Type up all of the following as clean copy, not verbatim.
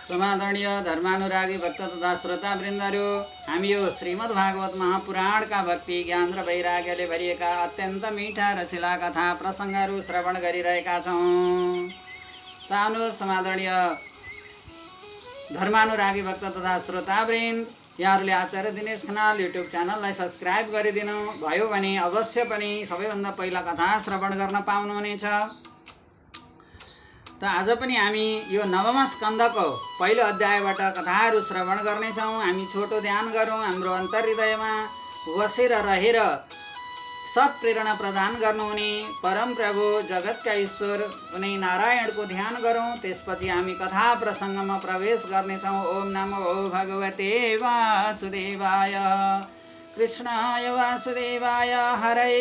समादरणीय धर्मानुरागी भक्त तथा श्रोता वृन्दहरू, हामी यो श्रीमद् भागवत महापुराणका भक्ति ज्ञान र वैराग्यले भरिएका अत्यन्त मिठा रसिला कथा प्रसङ्गहरू श्रवण गरिरहेका छौँ। आउनुहोस् समादरणीय धर्मानुरागी भक्त तथा श्रोतावृन्द, यहाँहरूले आचार्य दिनेश खनाल युट्युब च्यानललाई सब्सक्राइब गरिदिनु भयो भने अवश्य पनि सबैभन्दा पहिला कथा श्रवण गर्न पाउनुहुनेछ। त आज पनि हामी यो नवम स्कन्धको पहिलो अध्यायबाट कथाहरू श्रवण गर्नेछौँ। हामी छोटो ध्यान गरौँ, हाम्रो अन्तर्हृदयमा बसेर रहेर सत्प्रेरणा प्रदान गर्नुहुने परम प्रभु जगतका ईश्वर हुने नारायणको ध्यान गरौँ। त्यसपछि हामी कथा प्रसङ्गमा प्रवेश गर्नेछौँ। ओम नमो भगवते वासुदेवाय, कृष्णाय वासुदेवाय, हरै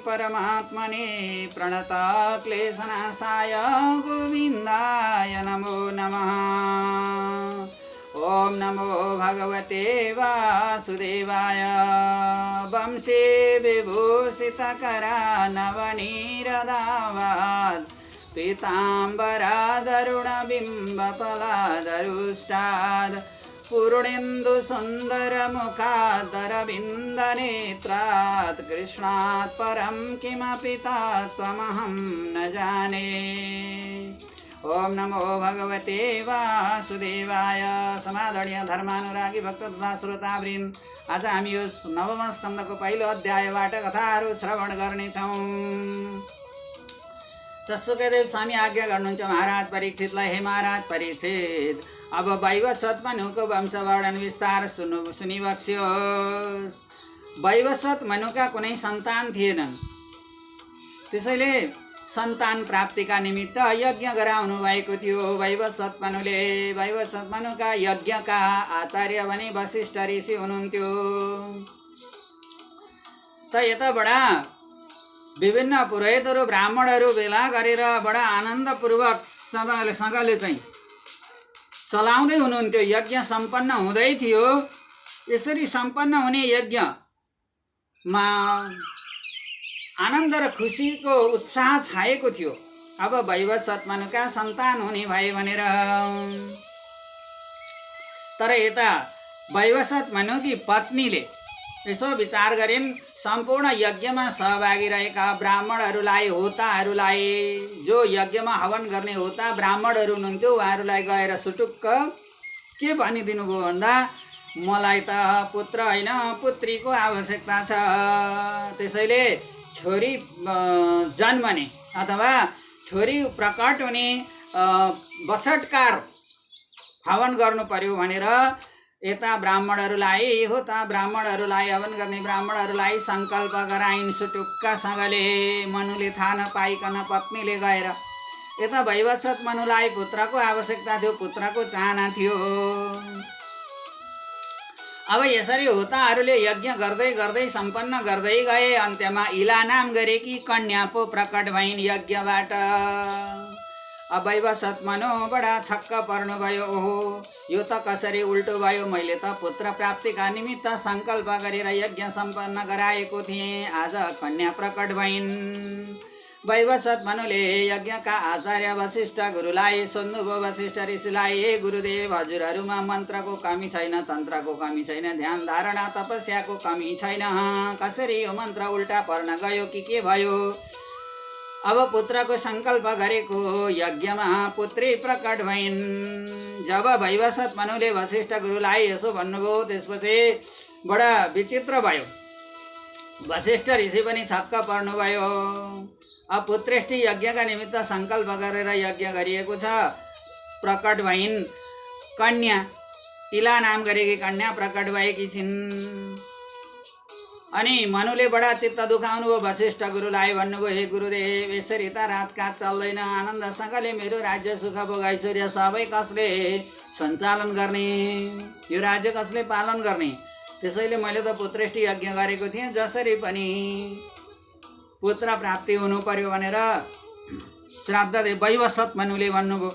परमात्मने प्रणत क्लेशनाशाय गोविन्दाय नमो नमः। ओम नमो भगवते वासुदेवाय। वंशे विभूषितकरा नवनीरदावाद, पीताम्बरादरुणबिम्बफलादरुष्टाद्, पूर्णेन्दु सुन्दरमुखादरविन्दनेत्रात्, कृष्णात् परं किमपि तत्त्वमहं न जाने। ओम नमो भगवते वासुदेवाय। समादरणीय धर्मानुरागी भक्त तथा श्रोतावृन्द, आज हामी यो नवम स्कन्धको पहिलो अध्यायबाट कथाहरू श्रवण गर्नेछौँ। त सुखदेव स्वामी आज्ञा गर्नुहुन्छ महाराज परीक्षितलाई। हे महाराज परीक्षित, अब वैवस्वत मनुको वंशवर्णन विस्तार सुनिबक्स्योस्। वैवस्वत मनुका कुनै सन्तान थिएनन्, त्यसैले सन्तान प्राप्तिका निमित्त यज्ञ गराउनु भएको थियो। वैवस्वत मनुका यज्ञका आचार्य भने वशिष्ठ ऋषि हुनुहुन्थ्यो। त यता बडा विभिन्न पुरोहितहरू ब्राह्मणहरू भेला गरेर बडा आनन्दपूर्वकसँगले चाहिँ चलाउँदै हुनुहुन्थ्यो। यज्ञ सम्पन्न हुँदै थियो। यसरी सम्पन्न हुने यज्ञमा आनन्द र खुसीको उत्साह छाएको थियो। अब वैवस्वत मनुका सन्तान हुने भए भनेर। तर यता वैवस्वत मनुकी पत्नीले यसो विचार गरिन्, सम्पूर्ण यज्ञमा सहभागी रहेका ब्राह्मणहरूलाई, होताहरूलाई, जो यज्ञमा हवन गर्ने होता ब्राह्मणहरू हुनुहुन्थ्यो, उहाँहरूलाई गएर सुटुक्क के भनिदिनु भयो भन्दा, मलाई त पुत्र होइन पुत्रीको आवश्यकता छ। त्यसैले छोरी जन्मने अथवा छोरी प्रकट हुने बसटकार हवन गर्नु पर्यो भनेर यता ब्राह्मणहरूलाई, होता ब्राह्मणहरूलाई, हवन गर्ने ब्राह्मणहरूलाई सङ्कल्प गराइन् सुटुक्कासँगले। मनुले थाहा नपाइकन पत्नीले गएर यता वैवस्वत मनुलाई पुत्रको आवश्यकता थियो, पुत्रको चाहना थियो। अब यसरी होताहरूले यज्ञ गर्दै गर्दै सम्पन्न गर्दै गए। अन्त्यमा इला नाम गरेकी कन्या पो प्रकट भइन् यज्ञबाट। अब वैवस्वत मनु बडा छक्क पर्नुभयो। ओहो, यो त कसरी उल्टो भयो? मैले त पुत्र प्राप्तिका निमित्त सङ्कल्प गरेर यज्ञ सम्पन्न गराएको थिएँ, आज कन्या प्रकट भइन्। वैवस्वत मनुले यज्ञका आचार्य वशिष्ठ गुरुलाई सोध्नुभयो। वशिष्ठ ऋषिलाई, हे गुरुदेव, हजुरहरूमा मन्त्रको कमी छैन, तन्त्रको कमी छैन, ध्यान धारणा तपस्याको कमी छैन, कसरी यो मन्त्र उल्टा पर्न गयो कि के भयो? अब पुत्रको सङ्कल्प गरेको यज्ञमा पुत्री प्रकट भइन्। जब वैवस्वत मनुले वशिष्ठ गुरुलाई यसो भन्नुभयो, त्यसपछि बडा विचित्र भयो। वशिष्ठ ऋषि पनि छक्क पर्नुभयो। अब पुत्रेष्टि यज्ञका निमित्त सङ्कल्प गरेर यज्ञ गरिएको छ, प्रकट भइन् कन्या। इला नाम गरेकी कन्या प्रकट भएकी छिन्। अनि मनुले बडा चित्त दुखाउनु भयो। वशिष्ठ गुरुलाई भन्नुभयो, हे गुरुदेव, यसरी त राजकाज चल्दैन। आनन्दसँगले मेरो राज्य सुख भोग ऐश्वर्य सबै कसले सञ्चालन गर्ने? यो राज्य कसले पालन गर्ने? त्यसैले मैले त पुत्रेष्टि यज्ञ गरेको थिएँ, जसरी पनि पुत्र प्राप्ति हुनु पर्यो भनेर श्राद्ध दे वैवस्वत मनुले भन्नुभयो।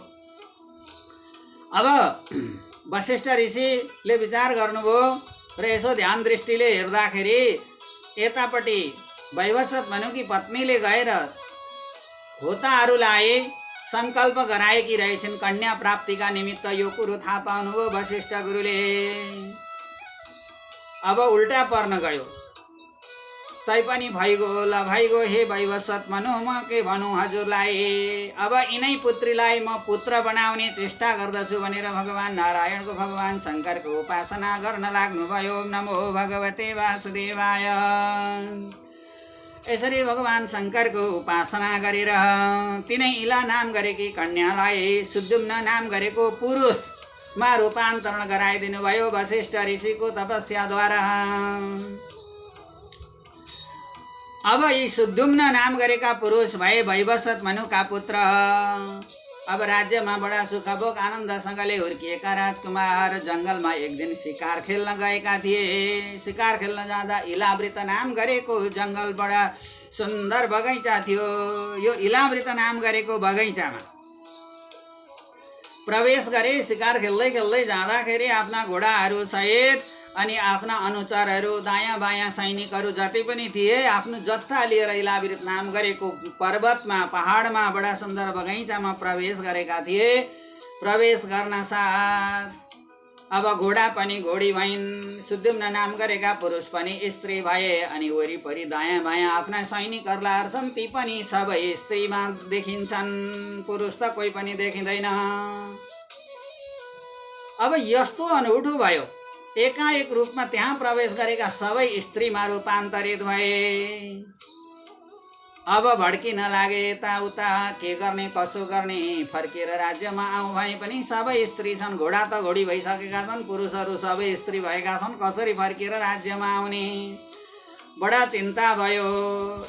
अब वशिष्ठ ऋषिले विचार गर्नुभयो र यसो ध्यान दृष्टिले हेर्दाखेरि यतापट्टि वैवस्वत मनुकी पत्नीले गएर होताहरूलाई संकल्प गराएकी रहेछन् कन्या प्राप्तिका निमित्त। यो कुरो थाहा पाउनुभयो वशिष्ठ गुरुले। अब उल्टा पर्न गयो। तैपनि भइगयो ल भइगयो हे वैवस्वत मनु, म के भनौँ हजुरलाई। अब यिनै पुत्रीलाई म पुत्र बनाउने चेष्टा गर्दछु भनेर भगवान नारायणको भगवान शङ्करको उपासना गर्न लाग्नुभयो। नमो भगवते वासुदेवाय। यसरी भगवान शङ्करको उपासना गरेर तिनै इला नाम गरेकी कन्यालाई सुद्युम्न नाम गरेको पुरुषमा रूपान्तरण गराइदिनु भयो वशिष्ठ ऋषिको तपस्याद्वारा। अब यी सुद्युम्न नाम गरेका पुरुष भए वैवस्वत मनुका पुत्र। अब राज्यमा बडा सुखभोग आनन्दसँगले हुर्किएका राजकुमार जङ्गलमा एक दिन शिकार खेल्न गएका थिए। शिकार खेल्न जाँदा इलावृत नाम गरेको जङ्गल बडा सुन्दर बगैँचा थियो। यो इलावृत नाम गरेको बगैँचामा प्रवेश गरे। शिकार खेल्दै खेल्दै जाँदाखेरि आफ्ना घोडाहरू सहित अनि आफ्ना अनुचरहरू दायाँ बायाँ सैनिकहरू जति पनि थिए आफ्नो जत्था लिएर इलावृत नाम गरेको पर्वतमा पहाडमा बडा सुन्दर बगैँचामा प्रवेश गरेका थिए। प्रवेश गर्न साथ अब घोडा पनि घोडी भइन्, सुद्युम्न नाम गरेका पुरुष पनि स्त्री भए। अनि वरिपरि दायाँ बायाँ आफ्ना सैनिकहरूलाई हेर्छन्, ती पनि सबै स्त्रीमा देखिन्छन्, पुरुष त कोही पनि देखिँदैन। अब यस्तो अनौठो भयो। एकाएक रूपमा त्यहाँ प्रवेश गरेका सबै स्त्रीमा रूपान्तरित भए। अब भड्किन लागे यताउता, के गर्ने कसो गर्ने। फर्केर राज्यमा आउँ भने पनि सबै स्त्री छन्, घोडा त घोडी भइसकेका छन्, पुरुषहरू सबै स्त्री भएका छन्, कसरी फर्केर राज्यमा आउने। बडा चिन्ता भयो।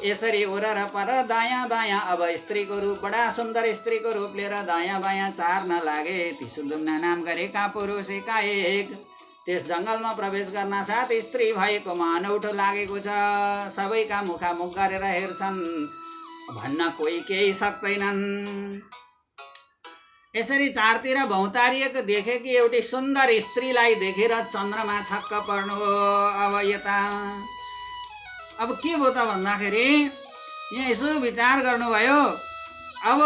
यसरी ओरर पर दायाँ बायाँ अब स्त्रीको रूप, बडा सुन्दर स्त्रीको रूप लिएर दायाँ बायाँ चार्न लागे। ती सुद्युम्न नाम गरेका पुरुष एकाएक त्यस जङ्गलमा प्रवेश गर्न साथ स्त्री भएकोमा अनौठो लागेको छ। सबैका मुखामुख गरेर हेर्छन्, भन्न कोही केही सक्दैनन्। यसरी चारतिर भौतारिएको देखेकी एउटी सुन्दर स्त्रीलाई देखेर चन्द्रमा छक्क पर्नु हो। अब यता अब के भयो त भन्दाखेरि यहाँ यसो विचार गर्नुभयो। अब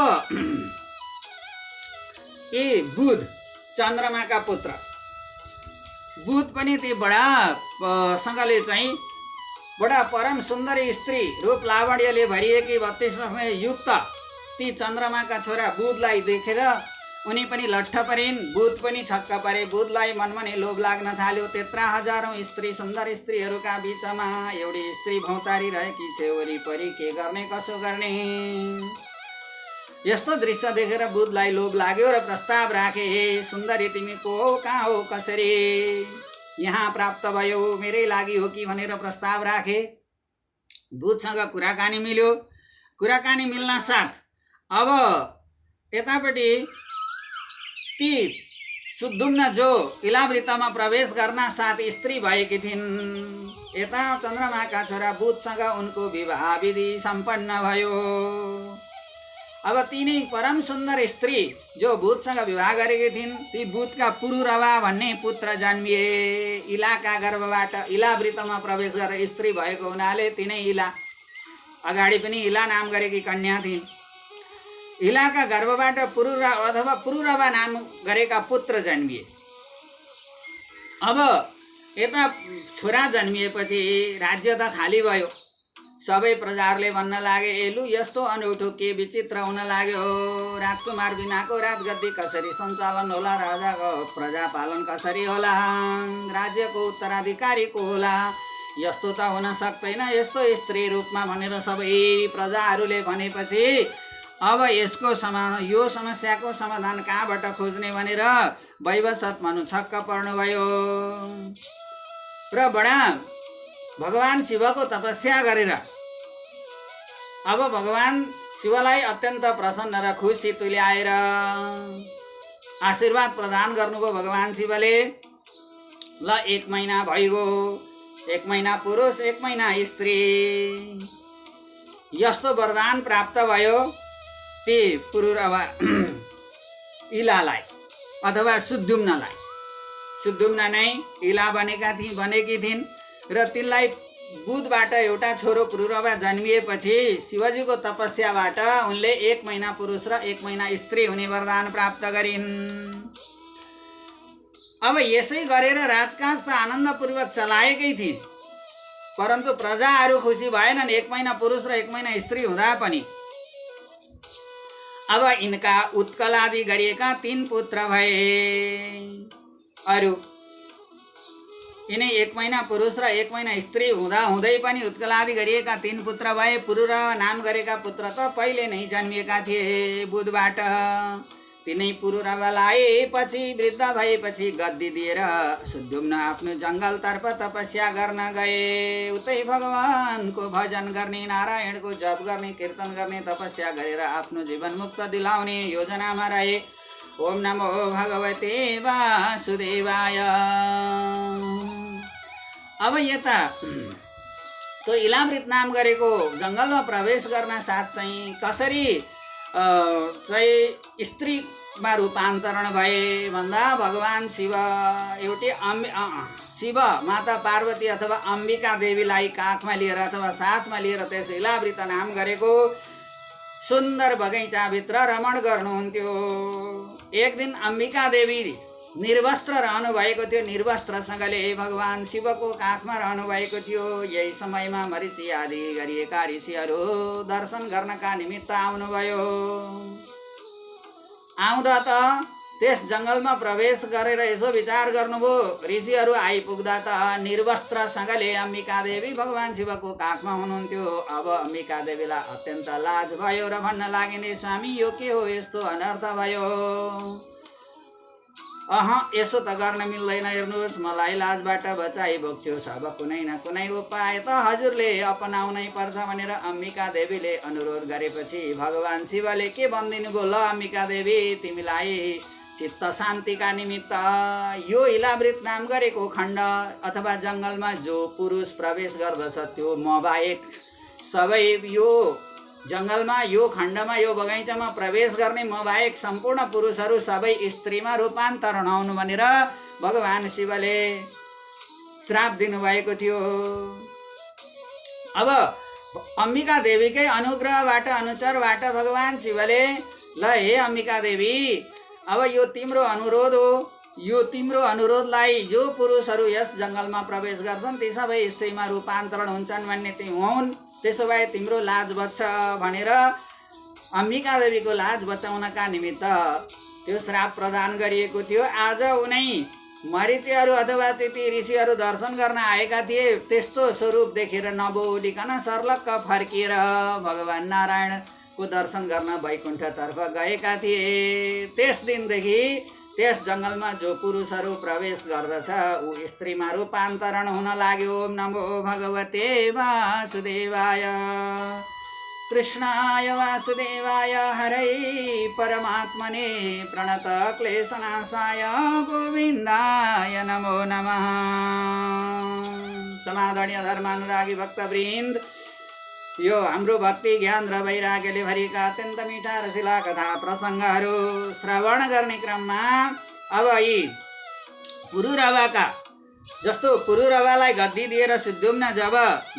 ए बुध चन्द्रमाका पुत्र बुध पनि ती बडा सँगले चाहिँ बडा परम सुन्दरी स्त्री रूप लावण्यले भरिएकी 32 वर्षमा युक्त ती चन्द्रमाका छोरा बुधलाई देखेर उनी पनि लट्ठ परिन्। बुध पनि छक्क परे। बुधलाई मनमा नै लोभ लाग्न थाल्यो। त्यत्रा हजारौं स्त्री सुन्दर स्त्रीहरूका बीचमा एउटी स्त्री भौतारी रहेकी छ, वरिपरि के गर्ने कसो गर्ने। यस्तो दृश्य देखेर बुधलाई लोभ लाग्यो र प्रस्ताव राखे, हे सुन्दरी तिमी को हो, कहाँ हो, कसरी यहाँ प्राप्त भयो, मेरै लागि हो कि भनेर प्रस्ताव राखे। बुधसँग कुराकानी मिल्यो। कुराकानी मिल्न साथ अब यतापट्टि ती सुद्युम्न जो इलावृतमा प्रवेश गर्न साथ स्त्री भएकी थिइन्, यता चन्द्रमाका छोरा बुधसँग उनको विवाह विधि सम्पन्न भयो। अब तिनै परम सुन्दर स्त्री जो बुधसँग विवाह गरेकी थिइन्, ती बुधका पुरुरवा भन्ने पुत्र जन्मिए। इलाका गर्भबाट इलावृतमा प्रवेश गरेर स्त्री भएको हुनाले तिनै इला, अगाडि पनि इला नाम गरेकी कन्या थिइन्। इलाका गर्भबाट पुरुरा अथवा पुरुरवा नाम गरेका पुत्र जन्मिए। अब यता छोरा जन्मिएपछि राज्य त खाली भयो। सबै प्रजाहरूले भन्न लागे, एलु यस्तो अनौठो के विचित्र हुन लाग्यो। राजकुमार बिनाको राजगद्दी कसरी सञ्चालन होला, राजाको प्रजा पालन कसरी होला, राज्यको उत्तराधिकारी को होला, यस्तो त हुन सक्दैन, यस्तो स्त्री रूपमा भनेर सबै प्रजाहरूले भनेपछि अब यसको यो समस्याको समाधान कहाँबाट खोज्ने भनेर वैवस्वत मनु छक्क पर्नुभयो र बडा भगवान शिवको तपस्या गरेर अब भगवान शिवलाई अत्यन्त प्रसन्न र खुसी तुल्याएर आशीर्वाद प्रदान गर्नुभयो भगवान शिवले। ल 1 महिना भइगयो, 1 महिना पुरुष 1 महिना स्त्री, यस्तो वरदान प्राप्त भयो ती पुरुरवा इलालाई अथवा सुद्युम्नलाई। सुद्युम्न नै इला बनेकी थिइन् र तिनलाई बुधबाट एउटा छोरो पुरुरवा जन्मिएपछि शिवजीको तपस्याबाट उनले 1 महिना पुरुष र 1 महिना स्त्री हुने वरदान प्राप्त गरिन्। अब यसै गरेर राजकाज त आनन्दपूर्वक चलाएकै थिए, परन्तु प्रजाहरू खुसी भएनन् 1 महिना पुरुष र 1 महिना स्त्री हुँदा पनि। अब यिनका उत्कलादि गरिएका 3 पुत्र भए। अरू यिनै 1 महिना पुरुष र 1 महिना स्त्री हुँदा हुँदै पनि उत्कलादि गरिएका 3 पुत्र भए। पुरुरवा नाम गरेका पुत्र त पहिले नै जन्मिएका थिए बुधबाट। तिनै पुरुरवालाई पछि वृद्ध भएपछि गद्दी दिएर सुद्युम्न आफ्नो जङ्गलतर्फ तपस्या गर्न गए। उतै भगवानको भजन गर्ने, नारायणको जप गर्ने, कीर्तन गर्ने, तपस्या गरेर आफ्नो जीवन मुक्त दिलाउने योजनामा रहे। ओम नमो भगवते वासुदेवाय। अब यता त्यो इलामृत नाम गरेको जङ्गलमा प्रवेश गर्न साथ चाहिँ कसरी चाहिँ स्त्रीमा रूपान्तरण भए भन्दा भगवान शिव एउटै शिव माता पार्वती अथवा अम्बिका देवीलाई काखमा लिएर अथवा साथमा लिएर त्यस इलामृत नाम गरेको सुन्दर बगैँचाभित्र रमण गर्नुहुन्थ्यो। एक दिन अम्बिका देवी निर्वस्त्र रहनु भएको थियो। निर्वस्त्रसँगले भगवान शिवको काखमा रहनु भएको थियो। यही समयमा मरीचि आदि गरिएका ऋषिहरू दर्शन गर्नका निमित्त आउनुभयो। आउँदा त त्यस जङ्गलमा प्रवेश गरेर यसो विचार गर्नुभयो। ऋषिहरू आइपुग्दा त निर्वस्त्रसँगले अम्बिका देवी भगवान शिवको काखमा हुनुहुन्थ्यो। अब अम्बिका देवीलाई अत्यन्त लाज भयो र भन्न लागिन्, स्वामी यो के हो, यस्तो अनर्थ भयो। यसो त गर्न मिल्दैन, हेर्नुहोस् मलाई लाजबाट बचाइ बक्स्योस्। अब कुनै न कुनै उपाय त हजुरले अपनाउनै पर्छ भनेर अम्बिका देवीले अनुरोध गरेपछि भगवान शिवले के भनिदिनु भयो, ल अम्बिका देवी तिमीलाई चित्त शान्तिका निमित्त यो इलामृत नाम गरेको खण्ड अथवा जङ्गलमा जो पुरुष प्रवेश गर्दछ त्यो म बाहेक सबै यो जङ्गलमा यो खण्डमा यो बगैँचामा प्रवेश गर्ने म बाहेक सम्पूर्ण पुरुषहरू सबै स्त्रीमा रूपान्तरण हुनु भनेर भगवान शिवले श्राप दिनुभएको थियो। अब अम्बिका देवीकै अनुग्रहबाट अनुचरबाट भगवान शिवले ल हे अम्बिका देवी अब यो तिम्रो अनुरोध हो, यो तिम्रो अनुरोधलाई जो पुरुषहरू यस जङ्गलमा प्रवेश गर्छन् ती सबै स्त्रीमा रूपान्तरण हुन्छन् भन्ने ती हुन्, त्यसो भए तिम्रो लाज बच्छ भनेर अम्बिका देवीको लाज बचाउनका निमित्त त्यो श्राप प्रदान गरिएको थियो। आज उनै मरीचिहरू अथवा ती ऋषिहरू दर्शन गर्न आएका थिए। त्यस्तो स्वरूप देखेर नबोलिकन सर्लक्क फर्किएर भगवान नारायणको दर्शन गर्न वैकुण्ठतर्फ गएका थिए। त्यस दिनदेखि त्यस जङ्गलमा जो पुरुषहरू प्रवेश गर्दछ ऊ स्त्रीमा रूपान्तरण हुन लाग्यो। ओम नमो भगवते वासुदेवाय। कृष्णाय वासुदेवाय हरै परमात्मने प्रणत क्लेशनाशाय गोविन्दाय नमो नमः। समादरणीय धर्मानुरागी भक्तवृन्द, यो हाम्रो भक्ति ज्ञान र वैराग्यले भरिएका अत्यन्त मिठा रसिला कथा प्रसङ्गहरू श्रवण गर्ने क्रममा अब यी पुरुरवाका जस्तो पुरुरवालाई गद्दी दिएर सुद्युम्न जब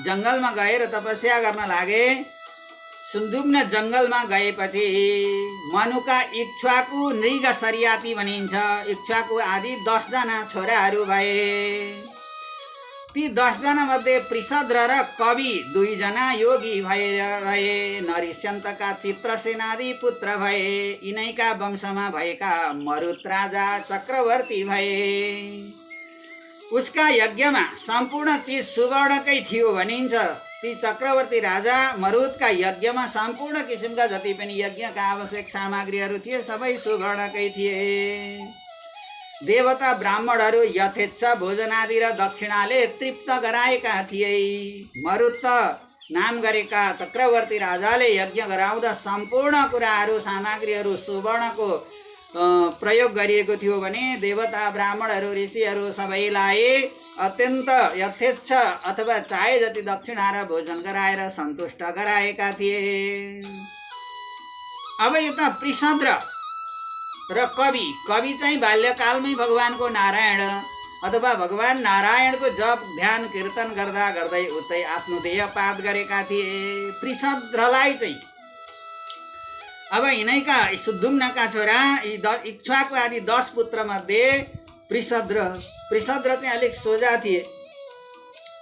जङ्गलमा गएर तपस्या गर्न लागे, सुद्युम्न जङ्गलमा गएपछि मनुका इक्ष्वाकु नृग सरियाती भनिन्छ, इक्ष्वाकु आदि 10 जना छोराहरू भए। ती 10 जना मध्ये पृषद्र र कवि 2 जना योगी भएर रहे। नरिस्यन्तका चित्रसेनादि पुत्र भए। यिनैका वंशमा भएका मरुत राजा चक्रवर्ती भए। उसका यज्ञमा सम्पूर्ण चिज सुवर्णकै थियो भनिन्छ। ती चक्रवर्ती राजा मरुतका यज्ञमा सम्पूर्ण किसिमका जति पनि यज्ञका आवश्यक सामग्रीहरू थिए सबै सुवर्णकै थिए। देवता ब्राह्मणहरू यथेच्छ भोजनादि र दक्षिणाले तृप्त गराएका थिए। मरुत नाम गरेका चक्रवर्ती राजाले यज्ञ गराउँदा सम्पूर्ण कुराहरू सामग्रीहरू सुवर्णको प्रयोग गरिएको थियो भने देवता ब्राह्मणहरू ऋषिहरू सबैलाई अत्यन्त यथेच्छ अथवा चाहे जति दक्षिणा र भोजन गराएर सन्तुष्ट गराएका थिए। अब यता पृषद्र र कवि चाहिँ बाल्यकालमै भगवानको नारायण अथवा भगवान नारायणको जप ध्यान कीर्तन गर्दा गर्दै उतै आफ्नो देहपात गरेका थिए। पृषद्रलाई चाहिँ अब यिनैका सुद्धुम्नका छोरा इक्ष्वाकु आदि 10 पुत्र मध्ये पृषद्र चाहिँ अलिक सोझा थिए।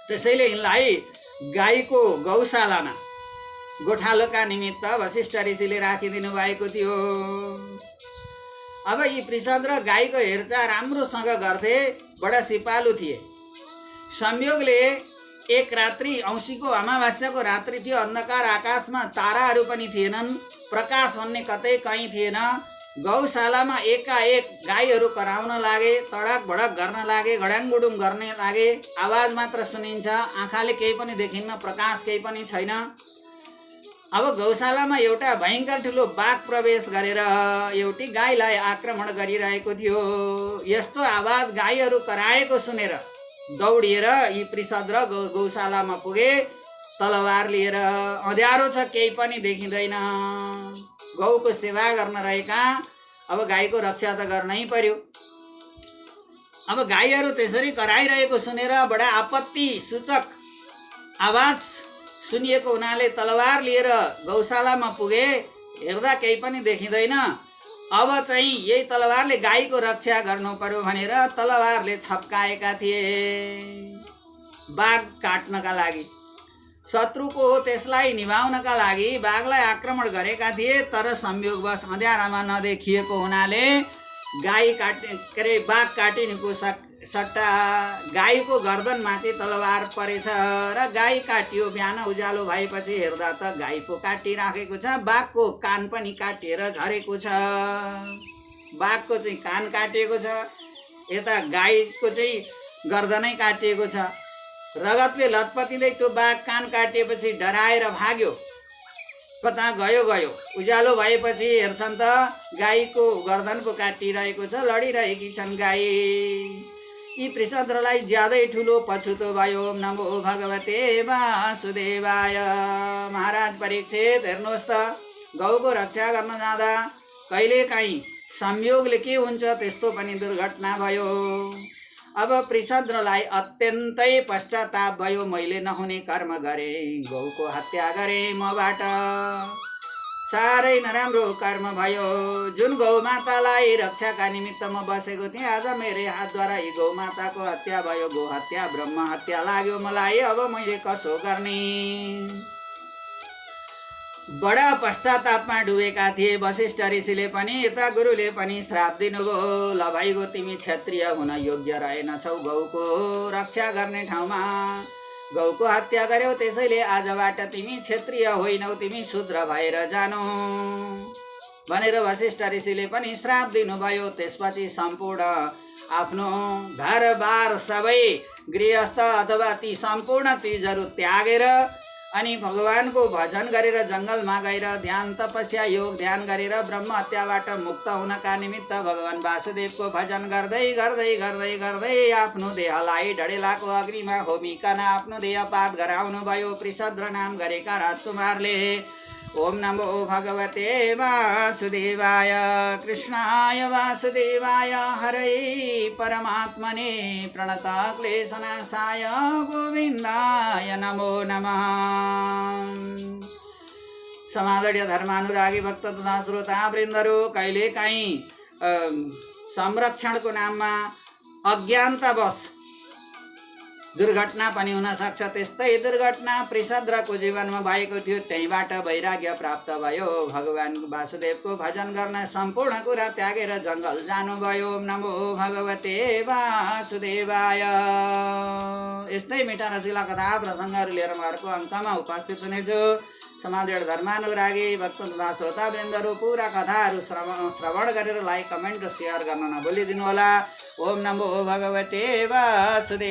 त्यसैले यिनलाई गाईको गौशालामा गोठालोका निमित्त वशिष्ठ ऋषिले राखिदिनु भएको थियो। अब यी पृषद्र गाईको हेरचाह राम्रोसँग गर्थे, बडा सिपालु थिए। संयोगले एक रात्रि औँसीको अमावास्याको रात्रि थियो। अन्धकार आकाशमा ताराहरू पनि थिएनन्, प्रकाश भन्ने कतै कहीँ थिएन। गौशालामा एकाएक गाईहरू कराउन लागे, तडक भडक गर्न लागे, घडाङगुडुङ गर्ने लागे। आवाज मात्र सुनिन्छ, आँखाले केही पनि देखिन्न, प्रकाश केही पनि छैन। अब गौशालामा एउटा भयङ्कर ठुलो बाघ प्रवेश गरेर एउटी गाईलाई आक्रमण गरिरहेको थियो। यस्तो आवाज गाईहरू कराएको सुनेर दौडिएर यी पृषद्र गौशालामा पुगे, तलवार लिएर। अँध्यारो छ, केही पनि देखिँदैन। गौको सेवा गर्न रहेका, अब गाईको रक्षा त गर्नै पर्यो। अब गाईहरू त्यसरी कराइरहेको सुनेर बडा आपत्ति सूचक आवाज सुनिएको हुनाले तलवार लिएर गौशालामा पुगे। हेर्दा केही पनि देखिँदैन। अब चाहिँ यही तलवारले गाईको रक्षा गर्नु पर्यो भनेर तलवारले छप्काएका थिए बाघ काट्नका लागि। शत्रुको हो त्यसलाई निभाउनका लागि बाघलाई आक्रमण गरेका थिए। तर संयोगवश अँध्यारामा नदेखिएको हुनाले बाघ काटिनुको सट्टा गाईको गर्दनमा चाहिँ तलवार परेछ र गाई काटियो। बिहान उज्यालो भएपछि हेर्दा त गाई पो काटिराखेको छ, बाघको कान पनि काटिएर झरेको छ। बाघको चाहिँ कान काटिएको छ, यता गाईको चाहिँ गर्दनै काटिएको छ। रगतले लतपतिँदै त्यो बाघ कान काटिएपछि डराएर भाग्यो, कता गयो। उज्यालो भएपछि हेर्छन् त गाईको गर्दन पो काटिरहेको छ, लडिरहेकी छन् गाई। यी पृषद्रलाई ज्यादै ठुलो पछुतो भयो। ओम नमो भगवते वासुदेवाय। महाराज परीक्षित, हेर्नुहोस् त, गौको रक्षा गर्न जाँदा कहिलेकाहीँ संयोगले के हुन्छ त्यस्तो पनि दुर्घटना भयो। अब पृषद्रलाई अत्यन्तै पश्चाताप भयो। मैले नहुने कर्म गरेँ, गौको हत्या गरेँ, मबाट साह्रै नराम्रो कर्म भयो। जुन गौमातालाई रक्षाका निमित्त म बसेको थिएँ, आज मेरै हातद्वारा यी गौमाताको हत्या भयो। गौ हत्या ब्रह्म हत्या लाग्यो मलाई। अब मैले कसो गर्ने? बडा पश्चातापमा डुबेका थिए। वशिष्ठ ऋषिले पनि यता गुरुले पनि श्राप दिनुभयो। ल भइगयो, तिमी क्षत्रिय हुन योग्य रहेनछौ। गौको रक्षा गर्ने ठाउँमा गौको हत्या गर्यौ, त्यसैले आजबाट तिमी क्षत्रिय होइनौ, तिमी शूद्र भएर जानु भनेर वशिष्ठ ऋषिले पनि श्राप दिनुभयो। त्यसपछि सम्पूर्ण आफ्नो घरबार सबै गृहस्थ अथवा ती सम्पूर्ण चिजहरू त्यागेर अनि भगवानको भजन गरेर जङ्गलमा गएर ध्यान तपस्या योग ध्यान गरेर ब्रह्म हत्याबाट मुक्त हुनका निमित्त भगवान वासुदेवको भजन गर्दै गर्दै गर्दै गर्दै आफ्नो देहलाई डडेलाको अग्निमा होमिकन आफ्नो देहपात गराउनु भयो पृषद्र नाम गरेका राजकुमारले। ओम नमो भगवते वासुदेवाय। कृष्णाय वासुदेवाय हरै परमात्मने प्रणता क्लेशनाशाय गोविन्दाय नमो नमः। समादरणीय धर्मानुरागी भक्त तथा श्रोता वृन्दहरू, कहिलेकाहीँ संरक्षणको नाममा अज्ञानतावश दुर्घटना पनि हुन सक्छ। त्यस्तै दुर्घटना पृषद्रको जीवनमा भएको थियो। त्यहीबाट वैराग्य प्राप्त भयो। भगवान वासुदेवको भजन गर्न सम्पूर्ण कुरा त्यागेर जङ्गल जानुभयो। ओम नमो भगवते वासुदेवाय। यस्तै मिठा रसिला कथा प्रसङ्गहरू लिएर म अर्को अङ्कमा उपस्थित हुनेछु। समाजबाट धर्मानुरागी भक्त तथा श्रोतावृन्दहरू पुरा कथाहरू श्रवण गरेर लाइक कमेन्ट र सेयर गर्न नभुलिदिनु होला। ओम नमो भगवते वासुदेव।